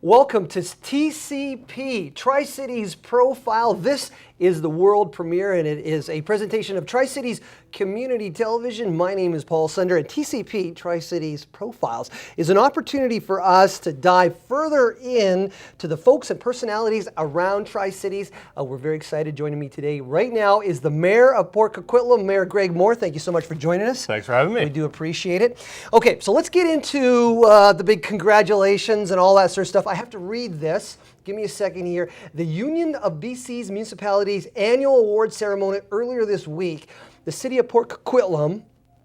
Welcome to TCP, Tri-Cities Profile. This is the world premiere, and it is a presentation of Tri-Cities Community Television. My name is Paul Sunder, and TCP, Tri-Cities Profiles, is an opportunity for us to dive further in to the folks and personalities around Tri-Cities. We're very excited. Joining me today right now is the Mayor of Port Coquitlam, Mayor Greg Moore. Thank you so much for joining us. Thanks for having me. We do appreciate it. Okay, so let's get into the big congratulations and all that sort of stuff. I have to read this. Give me a second here. The Union of BC's Municipalities annual award ceremony earlier this week. The City of Port Coquitlam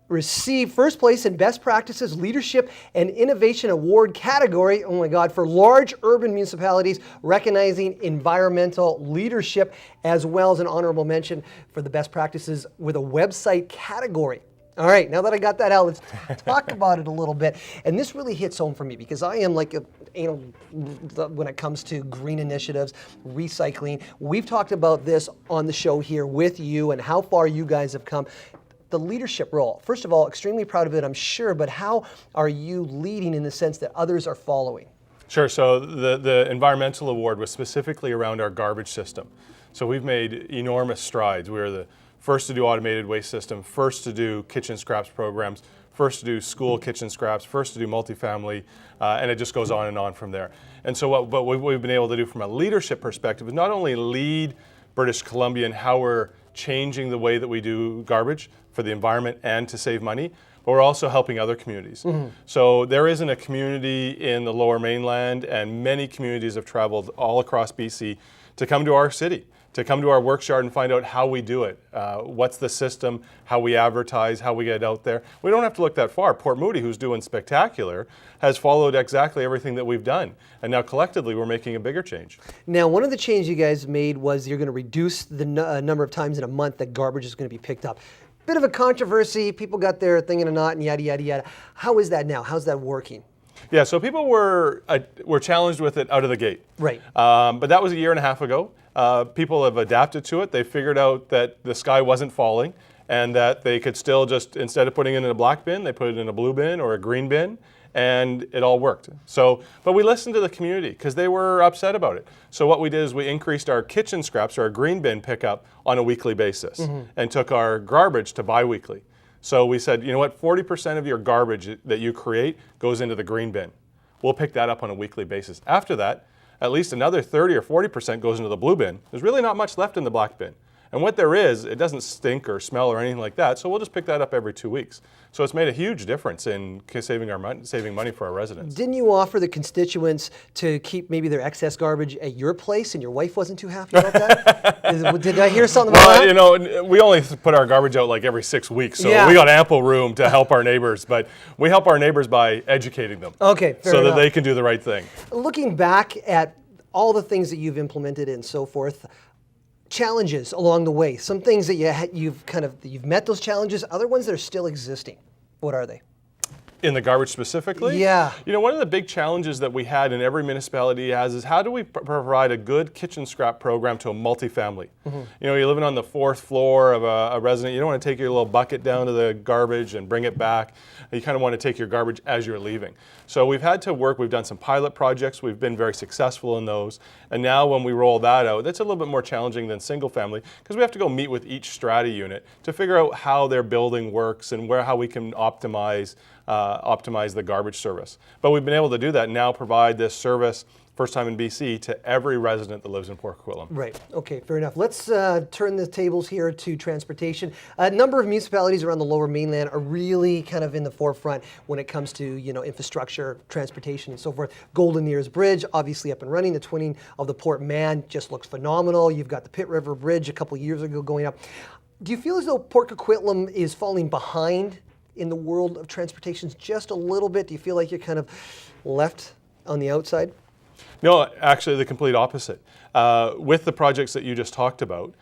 received first place in Best Practices Leadership and Innovation Award category, oh my God, for large urban municipalities recognizing environmental leadership, as well as an honorable mention for the Best Practices with a website category. All right, now that I got that out, let's talk about it a little bit. And this really hits home for me because I am like, when it comes to green initiatives, recycling. We've talked about this on the show here with you and how far you guys have come. The leadership role, first of all, extremely proud of it, I'm sure, but how are you leading in the sense that others are following? Sure, so the environmental award was specifically around our garbage system. So we've made enormous strides. We're the first to do automated waste system, first to do kitchen scraps programs, first to do school kitchen scraps, first to do multifamily, and it just goes on and on from there. And so what we've been able to do from a leadership perspective is not only lead British Columbia in how we're changing the way that we do garbage for the environment and to save money, but we're also helping other communities. Mm-hmm. So there isn't a community in the Lower Mainland, and many communities have traveled all across BC to come to our city, to come to our workshop and find out how we do it, what's the system, how we advertise, how we get out there. We don't have to look that far. Port Moody, who's doing spectacular, has followed exactly everything that we've done. And now collectively, we're making a bigger change. Now, one of the changes you guys made was you're going to reduce the number of times in a month that garbage is going to be picked up. Bit of a controversy. People got their thing in a knot and yada, yada, yada. How is that now? How's that working? Yeah, so people were challenged with it out of the gate. Right. But that was a year and a half ago. People have adapted to it. They figured out that the sky wasn't falling and that they could still just, instead of putting it in a black bin, they put it in a blue bin or a green bin, and it all worked. So, but we listened to the community because they were upset about it. So what we did is we increased our kitchen scraps or our green bin pickup on a weekly basis, mm-hmm. and took our garbage to bi-weekly. So we said, you know what, 40% of your garbage that you create goes into the green bin. We'll pick that up on a weekly basis. After that, at least another 30 or 40% goes into the blue bin. There's really not much left in the black bin. And what there is, it doesn't stink or smell or anything like that, so we'll just pick that up every 2 weeks. So it's made a huge difference in saving money for our residents. Didn't you offer the constituents to keep maybe their excess garbage at your place, and your wife wasn't too happy about that? Did I hear something about that? You know, we only put our garbage out like every 6 weeks, so yeah. We got ample room to help our neighbors, but we help our neighbors by educating them. Okay, fair so enough. That they can do the right thing. Looking back at all the things that you've implemented and so forth, challenges along the way, some things that you've met those challenges, other ones that are still existing. What are they? In the garbage specifically? Yeah. You know, one of the big challenges that we had in every municipality is how do we provide a good kitchen scrap program to a multifamily? Mm-hmm. You know, you're living on the 4th floor of a resident, you don't want to take your little bucket down to the garbage and bring it back. You kind of want to take your garbage as you're leaving. So we've had to work, we've done some pilot projects, we've been very successful in those. And now when we roll that out, that's a little bit more challenging than single family because we have to go meet with each strata unit to figure out how their building works and how we can optimize the garbage service. But we've been able to do that and now provide this service, first time in BC, to every resident that lives in Port Coquitlam. Right, okay, fair enough. Let's turn the tables here to transportation. A number of municipalities around the Lower Mainland are really kind of in the forefront when it comes to, you know, infrastructure, transportation, and so forth. Golden Ears Bridge, obviously up and running. The twinning of the Port Man just looks phenomenal. You've got the Pitt River Bridge a couple years ago going up. Do you feel as though Port Coquitlam is falling behind in the world of transportation just a little bit? Do you feel like you're kind of left on the outside? No, actually the complete opposite. With the projects that you just talked about,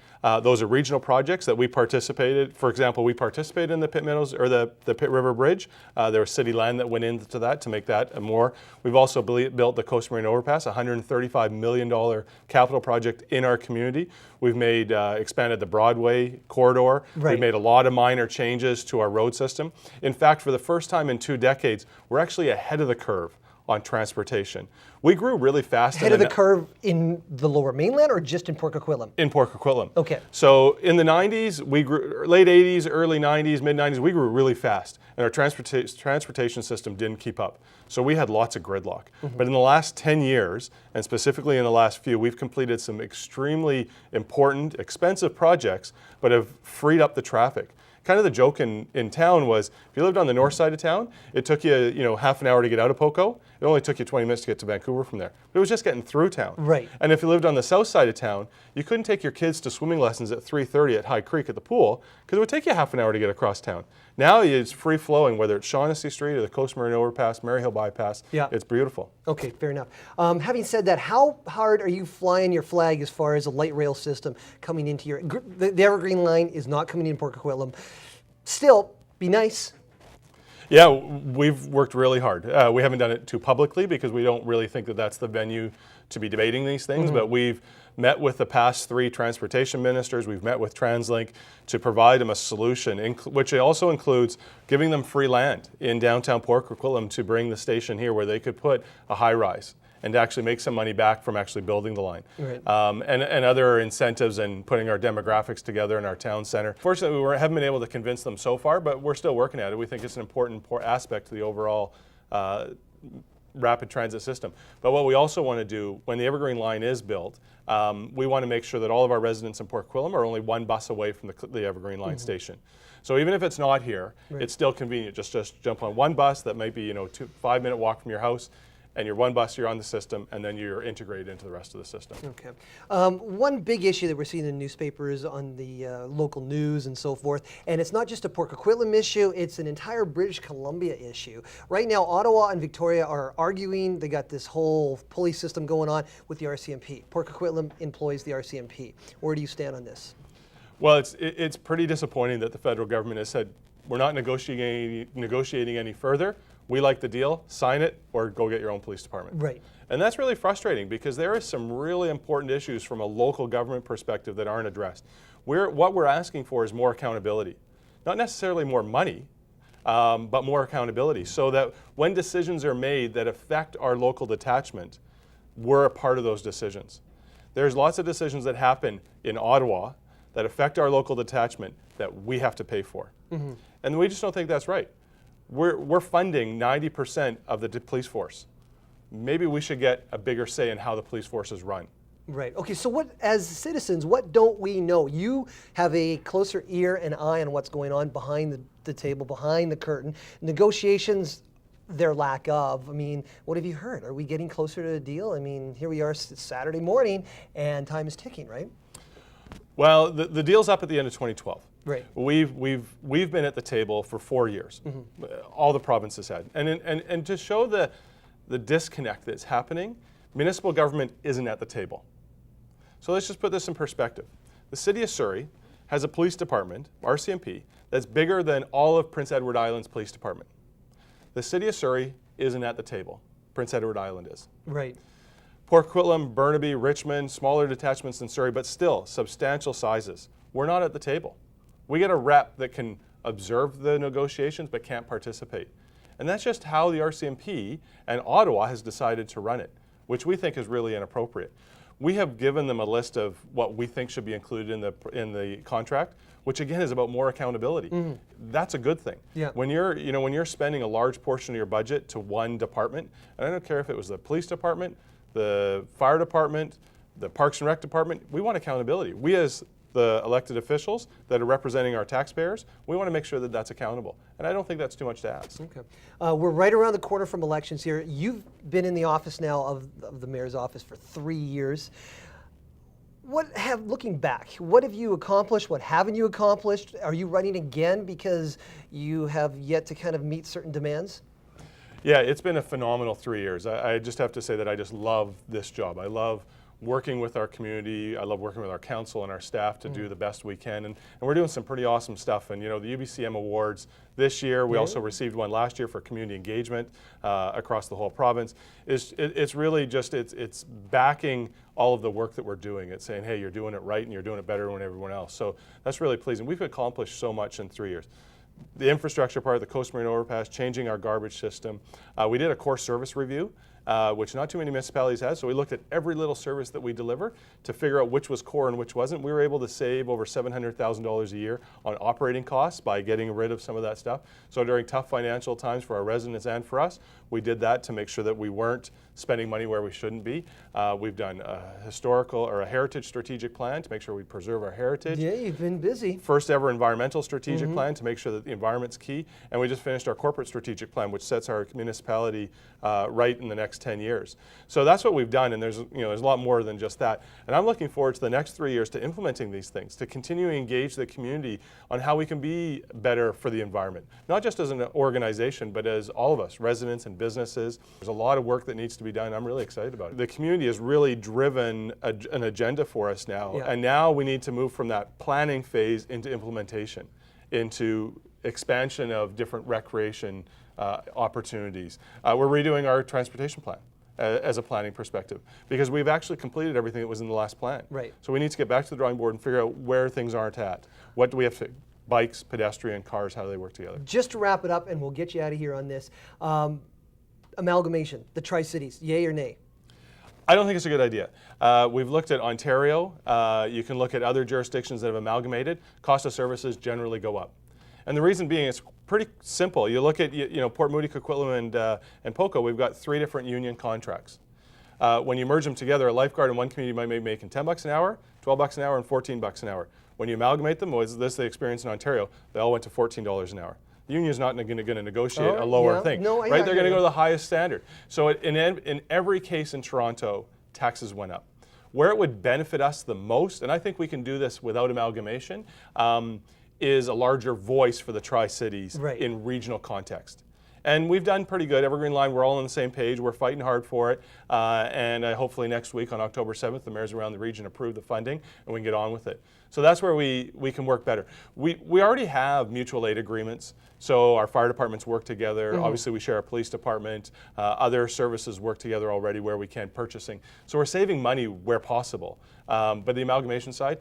those are regional projects that we participated. For example, we participated in the Pitt Meadows or the Pitt River Bridge. There was city land that went into that to make that more. We've also built the Coast Marine Overpass, a $135 million capital project in our community. We've made expanded the Broadway corridor. Right. We've made a lot of minor changes to our road system. In fact, for the first time in 2 decades, we're actually ahead of the curve on transportation. We grew really fast. Ahead of the curve in the Lower Mainland or just in Port Coquitlam? In Port Coquitlam. Okay. So in the 90s, we grew, late 80s, early 90s, mid 90s, we grew really fast, and our transportation system didn't keep up. So we had lots of gridlock. But in the last 10 years, and specifically in the last few, we've completed some extremely important, expensive projects, but have freed up the traffic. Kind of the joke in town was, if you lived on the north side of town, it took you, half an hour to get out of Poco. It only took you 20 minutes to get to Vancouver from there. But it was just getting through town. Right. And if you lived on the south side of town, you couldn't take your kids to swimming lessons at 3:30 at High Creek at the pool, because it would take you half an hour to get across town. Now it's free flowing, whether it's Shaughnessy Street or the Coast Marine Overpass, Maryhill Bypass. Yeah. It's beautiful. Okay, fair enough. Having said that, how hard are you flying your flag as far as a light rail system coming into your... The Evergreen Line is not coming in Port Coquitlam. Still, be nice. Yeah, we've worked really hard. We haven't done it too publicly because we don't really think that that's the venue to be debating these things, but we've met with the past 3 transportation ministers, we've met with TransLink to provide them a solution, which also includes giving them free land in downtown Port Coquitlam to bring the station here where they could put a high-rise and to actually make some money back from actually building the line. Right. And other incentives and putting our demographics together in our town center. Fortunately, we haven't been able to convince them so far, but we're still working at it. We think it's an important aspect to the overall rapid transit system. But what we also want to do, when the Evergreen Line is built, we want to make sure that all of our residents in Port Coquitlam are only 1 bus away from the Evergreen Line station. So even if it's not here, it's still convenient. Just jump on 1 bus that might be 5-minute walk from your house, and you're 1 bus, you're on the system, and then you're integrated into the rest of the system. Okay. One big issue that we're seeing in newspapers, on the local news and so forth, and it's not just a Port Coquitlam issue, it's an entire British Columbia issue. Right now, Ottawa and Victoria are arguing. They got this whole pulley system going on with the RCMP. Port Coquitlam employs the RCMP. Where do you stand on this? Well, it's pretty disappointing that the federal government has said, we're not negotiating any further. We like the deal, sign it, or go get your own police department. Right. And that's really frustrating because there are some really important issues from a local government perspective that aren't addressed. What we're asking for is more accountability. Not necessarily more money, but more accountability, so that when decisions are made that affect our local detachment, we're a part of those decisions. There's lots of decisions that happen in Ottawa that affect our local detachment that we have to pay for. And we just don't think that's right. We're funding 90% of the police force. Maybe we should get a bigger say in how the police force is run. Right. Okay, so what, as citizens, what don't we know? You have a closer ear and eye on what's going on behind the table, behind the curtain. Negotiations, their lack of. I mean, what have you heard? Are we getting closer to a deal? I mean, here we are Saturday morning and time is ticking, right? Well, the deal's up at the end of 2012. Right. We've been at the table for 4 years. All the provinces had, and to show the disconnect that's happening, municipal government isn't at the table. So let's just put this in perspective. The City of Surrey has a police department, RCMP, that's bigger than all of Prince Edward Island's police department. The City of Surrey isn't at the table. Prince Edward Island is. Right. Port Coquitlam, Burnaby, Richmond, smaller detachments than Surrey, but still substantial sizes. We're not at the table. We get a rep that can observe the negotiations but can't participate. And that's just how the RCMP and Ottawa has decided to run it, which we think is really inappropriate. We have given them a list of what we think should be included in the contract, which again is about more accountability. That's a good thing. Yeah. When you're spending a large portion of your budget to one department, and I don't care if it was the police department, the fire department, the Parks and Rec department, we want accountability. We as the elected officials that are representing our taxpayers, we want to make sure that that's accountable. And I don't think that's too much to ask. Okay. We're right around the corner from elections here. You've been in the office now of the mayor's office for 3 years. Looking back, what have you accomplished? What haven't you accomplished? Are you running again because you have yet to kind of meet certain demands? Yeah, it's been a phenomenal 3 years. I just have to say that I just love this job. I love working with our community. I love working with our council and our staff to do the best we can. And we're doing some pretty awesome stuff. And the UBCM Awards this year, we also received one last year for community engagement across the whole province. It's really just, it's backing all of the work that we're doing. It's saying, hey, you're doing it right and you're doing it better than everyone else. So that's really pleasing. We've accomplished so much in 3 years. the infrastructure part, the Coast Marine Overpass, changing our garbage system. We did a core service review, which not too many municipalities have. So we looked at every little service that we deliver to figure out which was core and which wasn't. We were able to save over $700,000 a year on operating costs by getting rid of some of that stuff. So during tough financial times for our residents and for us, we did that to make sure that we weren't spending money where we shouldn't be. We've done a historical or a heritage strategic plan to make sure we preserve our heritage. Yeah, you've been busy. First ever environmental strategic plan to make sure that the environment's key. And we just finished our corporate strategic plan, which sets our municipality right in the next 10 years. So that's what we've done, and there's a lot more than just that. And I'm looking forward to the next 3 years to implementing these things, to continue to engage the community on how we can be better for the environment. Not just as an organization, but as all of us, residents and businesses. There's a lot of work that needs to be done. I'm really excited about it. The community has really driven an agenda for us now, and now we need to move from that planning phase into implementation, into expansion of different recreation opportunities. We're redoing our transportation plan as a planning perspective, because we've actually completed everything that was in the last plan. Right. So we need to get back to the drawing board and figure out where things aren't at. What do we have to, bikes, pedestrian, cars, how do they work together? Just to wrap it up, and we'll get you out of here on this, amalgamation, the Tri-Cities, yay or nay? I don't think it's a good idea. We've looked at Ontario. You can look at other jurisdictions that have amalgamated. Cost of services generally go up. And the reason being, it's pretty simple. You look at Port Moody, Coquitlam, and Poco, we've got 3 different union contracts. When you merge them together, a lifeguard in one community might be making $10 an hour, $12 an hour, and $14 an hour. When you amalgamate them, was this the experience in Ontario, they all went to $14 an hour. The union's not going to negotiate a lower thing, right? They're going to go to the highest standard. So in every case in Toronto, taxes went up. Where it would benefit us the most, and I think we can do this without amalgamation, is a larger voice for the Tri-Cities in regional context. And we've done pretty good. Evergreen Line, we're all on the same page. We're fighting hard for it. And hopefully next week on October 7th, the mayors around the region approve the funding and we can get on with it. So that's where we can work better. We already have mutual aid agreements. So our fire departments work together. Obviously we share our police department. Other services work together already where we can, purchasing. So we're saving money where possible. But the amalgamation side,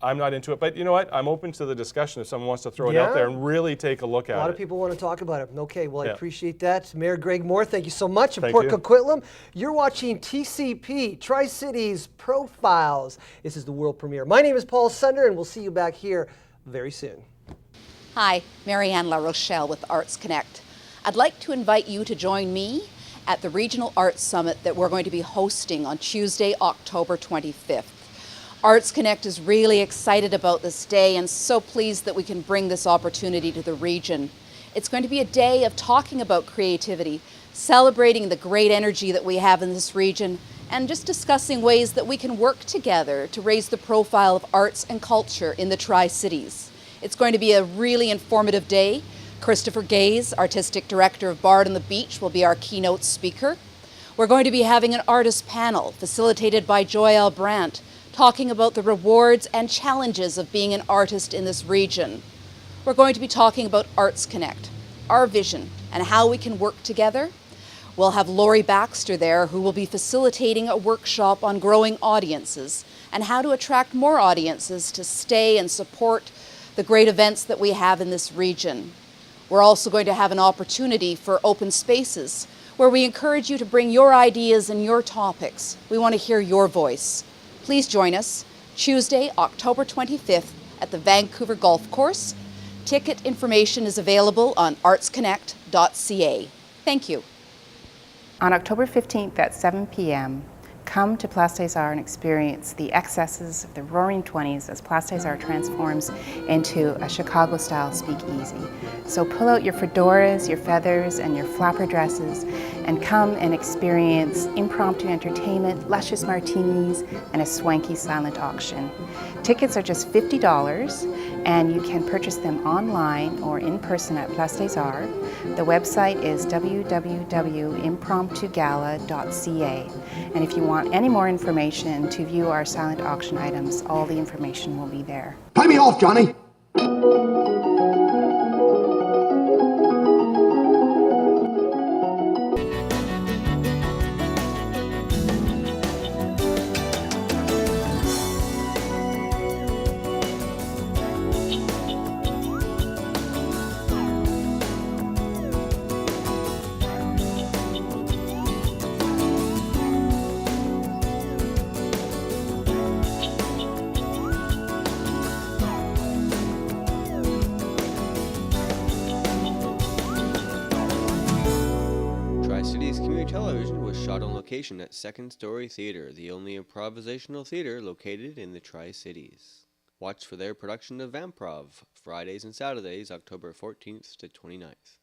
I'm not into it, but you know what? I'm open to the discussion if someone wants to throw it out there and really take a look at it. A lot of people want to talk about it. Okay, well, I appreciate that. Mayor Greg Moore, thank you so much. Thank Port you. Coquitlam, you're watching TCP, Tri-Cities Profiles. This is the world premiere. My name is Paul Sunder, and we'll see you back here very soon. Hi, Marianne La Rochelle with Arts Connect. I'd like to invite you to join me at the Regional Arts Summit that we're going to be hosting on Tuesday, October 25th. Arts Connect is really excited about this day and so pleased that we can bring this opportunity to the region. It's going to be a day of talking about creativity, celebrating the great energy that we have in this region, and just discussing ways that we can work together to raise the profile of arts and culture in the Tri-Cities. It's going to be a really informative day. Christopher Gaze, Artistic Director of Bard on the Beach, will be our keynote speaker. We're going to be having an artist panel facilitated by Joelle Brandt, talking about the rewards and challenges of being an artist in this region. We're going to be talking about Arts Connect, our vision, and how we can work together. We'll have Lori Baxter there, who will be facilitating a workshop on growing audiences and how to attract more audiences to stay and support the great events that we have in this region. We're also going to have an opportunity for open spaces where we encourage you to bring your ideas and your topics. We want to hear your voice. Please join us Tuesday, October 25th at the Vancouver Golf Course. Ticket information is available on artsconnect.ca. Thank you. On October 15th at 7 p.m., come to Place des Arts and experience the excesses of the Roaring '20s as Place des Arts transforms into a Chicago-style speakeasy. So pull out your fedoras, your feathers, and your flapper dresses, and come and experience impromptu entertainment, luscious martinis, and a swanky silent auction. Tickets are just $50, and you can purchase them online or in person at Place des Arts. The website is www.impromptugala.ca. And if you want any more information to view our silent auction items, all the information will be there. Pay me off, Johnny! Tri-Cities Community Television was shot on location at Second Story Theater, the only improvisational theater located in the Tri-Cities. Watch for their production of Vamprov, Fridays and Saturdays, October 14th to 29th.